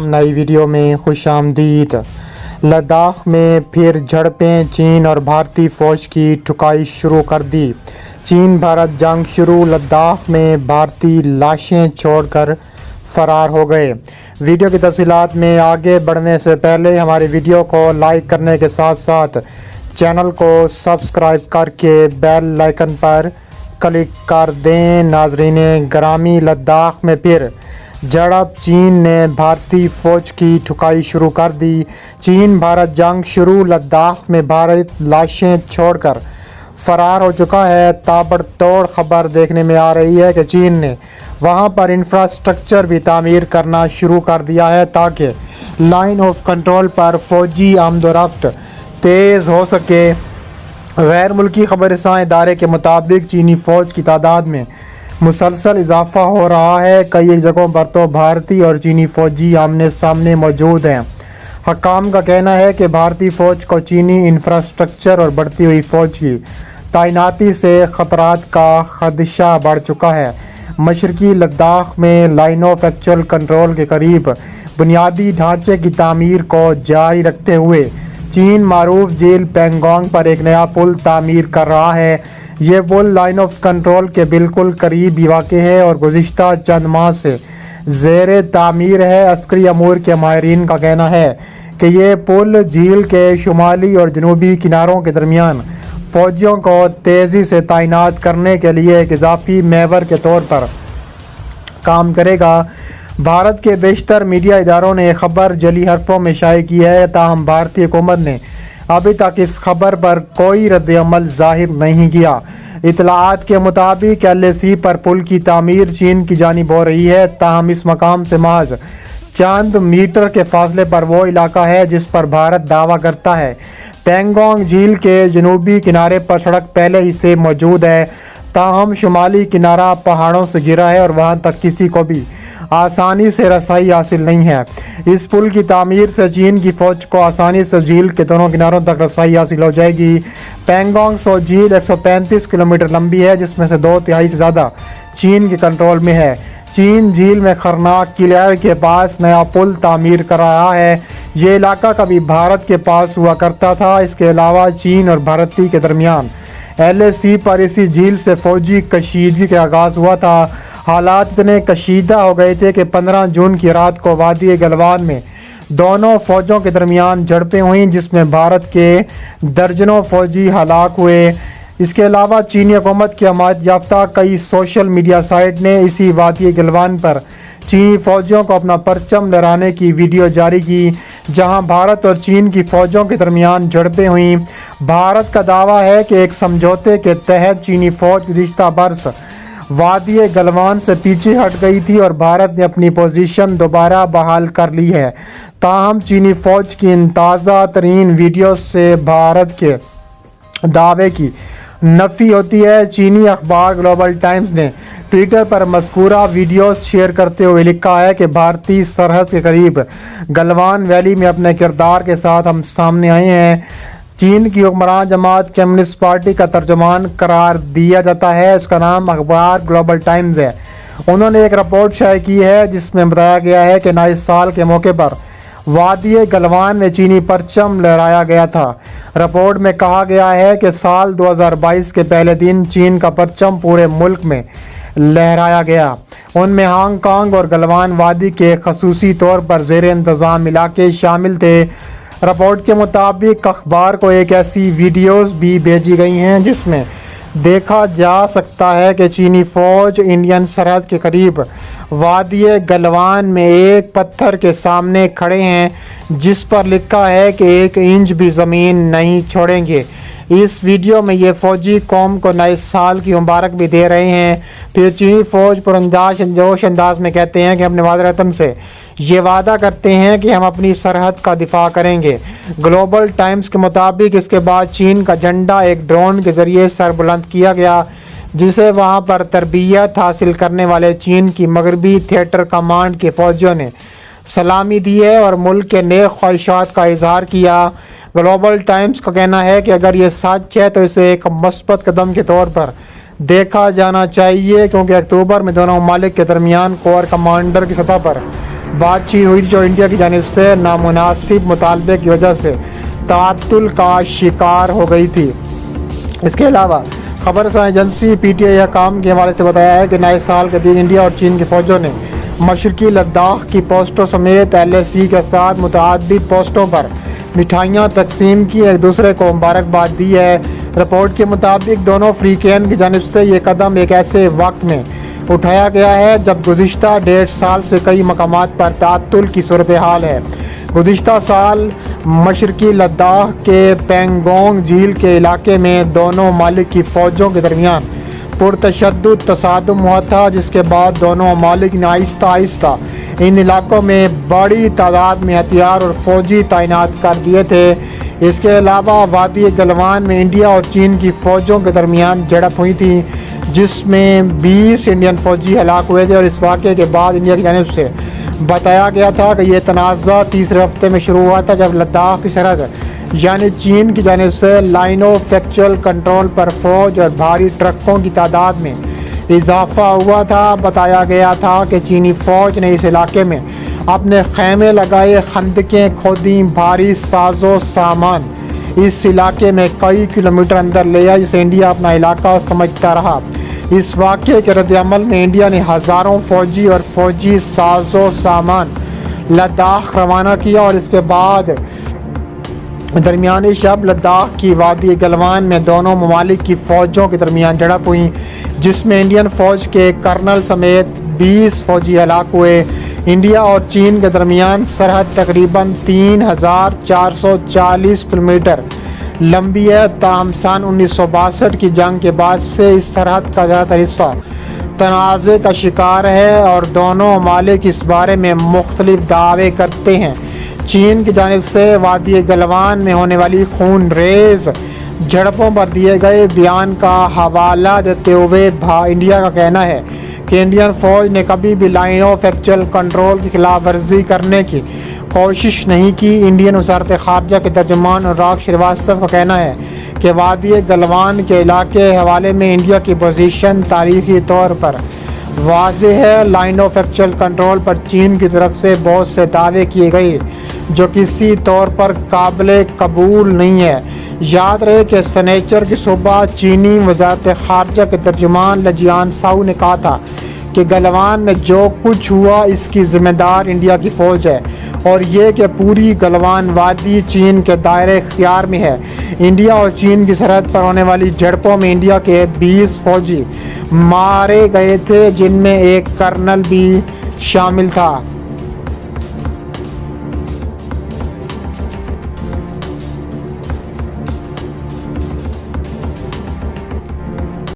नई वीडियो में खुश आमदीद। लद्दाख में फिर झड़पें, चीन और भारतीय फ़ौज की ठुकाई शुरू कर दी। चीन भारत जंग शुरू, लद्दाख में भारतीय लाशें छोड़कर फ़रार हो गए। वीडियो की तफसीलात में आगे बढ़ने से पहले हमारी वीडियो को लाइक करने के साथ साथ चैनल को सब्सक्राइब करके बेल आइकन पर क्लिक कर दें। नाज़रीन ग्रामी, लद्दाख में फिर झड़प, चीन ने भारतीय फ़ौज की ठुकाई शुरू कर दी। चीन भारत जंग शुरू, लद्दाख में भारत लाशें छोड़कर फ़रार हो चुका है। ताबड़तोड़ खबर देखने में आ रही है कि चीन ने वहां पर इंफ्रास्ट्रक्चर भी तामीर करना शुरू कर दिया है ताकि लाइन ऑफ कंट्रोल पर फ़ौजी आमदोरफ्त तेज़ हो सके। गैर मुल्की खबरसां इदारे के मुताबिक चीनी फ़ौज की तादाद में मुसलसल इजाफा हो रहा है। कई जगहों पर तो भारतीय और चीनी फ़ौजी आमने सामने मौजूद हैं। हकाम का कहना है कि भारतीय फ़ौज को चीनी इंफ्रास्ट्रक्चर और बढ़ती हुई फ़ौज की तैनाती से ख़तरात का खदशा बढ़ चुका है। मशरकी लद्दाख में लाइन ऑफ एक्चुअल कंट्रोल के करीब बुनियादी ढांचे की तामीर को जारी रखते हुए चीन मारूफ झील पेंगोंग पर एक नया पुल तामीर कर रहा है। ये पुल लाइन ऑफ कंट्रोल के बिल्कुल करीब ही वाक़ है और गुज़िश्ता चंद माह से ज़ेर तामीर है। अस्करी अमूर के माहिरीन का कहना है कि ये पुल झील के शुमाली और जनूबी किनारों के दरमियान फ़ौजियों को तेज़ी से तैनात करने के लिए एक इजाफी महवर के तौर पर काम करेगा। भारत के बेशतर मीडिया इदारों ने खबर जली हरफों में शाये की है, ताहम भारतीय हुकूमत ने अभी तक इस खबर पर कोई रद्द-ए-अमल ज़ाहिर नहीं किया। इतलाआत के मुताबिक LAC पर पुल की तामीर चीन की जानिब हो रही है, ताहम इस मकाम से महज चंद मीटर के फासले पर वो इलाका है जिस पर भारत दावा करता है। पेंगोंग झील के जनूबी किनारे पर सड़क पहले ही से मौजूद है, ताहम शुमाली किनारा पहाड़ों से घिरा है और वहाँ तक किसी को भी आसानी से रसाई हासिल नहीं है। इस पुल की तामीर से चीन की फ़ौज को आसानी से झील के दोनों किनारों तक रसाई हासिल हो जाएगी। पेंगोंग सो झील 135 किलोमीटर लंबी है, जिसमें से 2/3 से ज़्यादा चीन के कंट्रोल में है। चीन झील में खरनाक किले के पास नया पुल तामीर कर रहा है। ये इलाका कभी भारत के पास हुआ करता था। इसके अलावा चीन और भारतीय के दरमियान LAC पर इसी झील से फ़ौजी कशीदगी का आगाज़ हुआ था। हालात इतने कशीदा हो गए थे कि 15 जून की रात को वादी गलवान में दोनों फ़ौजों के दरमियान झड़पें हुई, जिसमें भारत के दर्जनों फ़ौजी हलाक हुए। इसके अलावा चीनी हुकूमत की हमायत याफ्ता कई सोशल मीडिया साइट ने इसी वादी गलवान पर चीनी फ़ौजियों को अपना परचम लहराने की वीडियो जारी की, जहां भारत और चीन की फ़ौजों के दरमियान झड़पें हुई। भारत का दावा है कि एक समझौते के तहत चीनी फ़ौज गुज़िश्ता बरस वादी गलवान से पीछे हट गई थी और भारत ने अपनी पोजीशन दोबारा बहाल कर ली है। ताहम चीनी फ़ौज की इन ताज़ा तरीन वीडियो से भारत के दावे की नफ़ी होती है। चीनी अखबार ग्लोबल टाइम्स ने ट्विटर पर मज़कूरा वीडियोस शेयर करते हुए लिखा है कि भारतीय सरहद के करीब गलवान वैली में अपने किरदार के साथ हम सामने आए हैं। चीन की हुक्मरान जमात कम्युनिस्ट पार्टी का तर्जुमान करार दिया जाता है। उसका नाम अखबार ग्लोबल टाइम्स है। उन्होंने एक रिपोर्ट शाये की है जिसमें बताया गया है कि नए साल के मौके पर वादी गलवान में चीनी परचम लहराया गया था। रिपोर्ट में कहा गया है कि साल 2022 के पहले दिन चीन का परचम पूरे मुल्क में लहराया गया। उनमें हांगकांग और गलवान वादी के खसूसी तौर पर ज़ेर इंतज़ाम इलाके शामिल थे। रिपोर्ट के मुताबिक अखबार को एक ऐसी वीडियोस भी भेजी गई हैं जिसमें देखा जा सकता है कि चीनी फ़ौज इंडियन सरहद के करीब वादी गलवान में एक पत्थर के सामने खड़े हैं, जिस पर लिखा है कि 1 इंच भी ज़मीन नहीं छोड़ेंगे। इस वीडियो में ये फ़ौजी कौम को नए साल की मुबारक भी दे रहे हैं। फिर चीनी फ़ौज पुरंदाज जोश अंदाज में कहते हैं कि अपने वादरतम से ये वादा करते हैं कि हम अपनी सरहद का दिफा करेंगे। ग्लोबल टाइम्स के मुताबिक इसके बाद चीन का झंडा एक ड्रोन के ज़रिए सर बुलंद किया गया, जिसे वहां पर तरबियत हासिल करने वाले चीन की मगरबी थिएटर कमांड के फ़ौजियों ने सलामी दी है और मुल्क के नेक ख्वाहिशात का इजहार किया। ग्लोबल टाइम्स का कहना है कि अगर ये सच है तो इसे एक मस्बत कदम के तौर पर देखा जाना चाहिए, क्योंकि अक्टूबर में दोनों ममालिक के दरमियान कोर कमांडर की सतह पर بات چیت ہوئی جو انڈیا کی جانب سے نامناسب مطالبے کی وجہ سے تعطل کا شکار ہو گئی تھی۔ اس کے علاوہ خبر رساں ایجنسی پی ٹی آئی حکام کے حوالے سے بتایا ہے کہ نئے سال کے دن انڈیا اور چین کی فوجوں نے مشرقی لداخ کی پوسٹوں سمیت LAC کے ساتھ متعدد پوسٹوں پر مٹھائیاں تقسیم کی، ایک دوسرے کو مبارکباد دی ہے۔ رپورٹ کے مطابق دونوں فریقین کی جانب سے یہ قدم ایک ایسے وقت میں اٹھایا گیا ہے جب گزشتہ 1.5 سال سے کئی مقامات پر تعطل کی صورتحال ہے۔ گزشتہ سال مشرقی لداخ کے پینگونگ جھیل کے علاقے میں دونوں ممالک کی فوجوں کے درمیان پرتشدد تصادم ہوا تھا، جس کے بعد دونوں ممالک نے آہستہ آہستہ ان علاقوں میں بڑی تعداد میں ہتھیار اور فوجی تعینات کر دیے تھے۔ اس کے علاوہ وادی گلوان میں انڈیا اور چین کی فوجوں کے درمیان جھڑپ ہوئی تھی، جس میں 20 انڈین فوجی ہلاک ہوئے تھے، اور اس واقعے کے بعد انڈیا کی جانب سے بتایا گیا تھا کہ یہ تنازع تیسرے ہفتے میں شروع ہوا تھا، جب لداخ کی سرحد یعنی چین کی جانب سے لائن آف ایکچوئل کنٹرول پر فوج اور بھاری ٹرکوں کی تعداد میں اضافہ ہوا تھا۔ بتایا گیا تھا کہ چینی فوج نے اس علاقے میں اپنے خیمے لگائے، خندقیں کھودیں، بھاری ساز و سامان اس علاقے میں کئی کلومیٹر اندر لے آیا، جسے انڈیا اپنا علاقہ سمجھتا رہا۔ اس واقعے کے رد عمل میں انڈیا نے ہزاروں فوجی اور فوجی ساز و سامان لداخ روانہ کیا، اور اس کے بعد درمیانی شب لداخ کی وادی گلوان میں دونوں ممالک کی فوجوں کے درمیان جھڑپ ہوئی، جس میں انڈین فوج کے کرنل سمیت 20 فوجی ہلاک ہوئے۔ انڈیا اور چین کے درمیان سرحد تقریباً 3440 کلومیٹر لمبی ہے، تاہم سن 1962 کی جنگ کے بعد سے اس سرحد کا زیادہ تر حصہ تنازع کا شکار ہے، اور دونوں ممالک اس بارے میں مختلف دعوے کرتے ہیں۔ چین کی جانب سے وادی گلوان میں ہونے والی خون ریز جھڑپوں پر دیے گئے بیان کا حوالہ دیتے ہوئے انڈیا کا کہنا ہے کہ انڈین فوج نے کبھی بھی لائن آف ایکچوئل کنٹرول کی خلاف ورزی کرنے کی کوشش نہیں کی۔ انڈین وزارت خارجہ کے ترجمان انوراگ شریواستو کا کہنا ہے کہ وادی گلوان کے علاقے کے حوالے میں انڈیا کی پوزیشن تاریخی طور پر واضح ہے۔ لائن آف ایکچوئل کنٹرول پر چین کی طرف سے بہت سے دعوے کیے گئے جو کسی طور پر قابل قبول نہیں ہے۔ یاد رہے کہ سنیچر کی صبح چینی وزارت خارجہ کے ترجمان لجیان ساؤ نے کہا تھا کہ گلوان میں جو کچھ ہوا اس کی ذمہ دار انڈیا کی فوج ہے، اور یہ کہ پوری گلوان وادی چین کے دائرۂ اختیار میں ہے۔ انڈیا اور چین کی سرحد پر ہونے والی جھڑپوں میں انڈیا کے 20 فوجی مارے گئے تھے، جن میں ایک کرنل بھی شامل تھا۔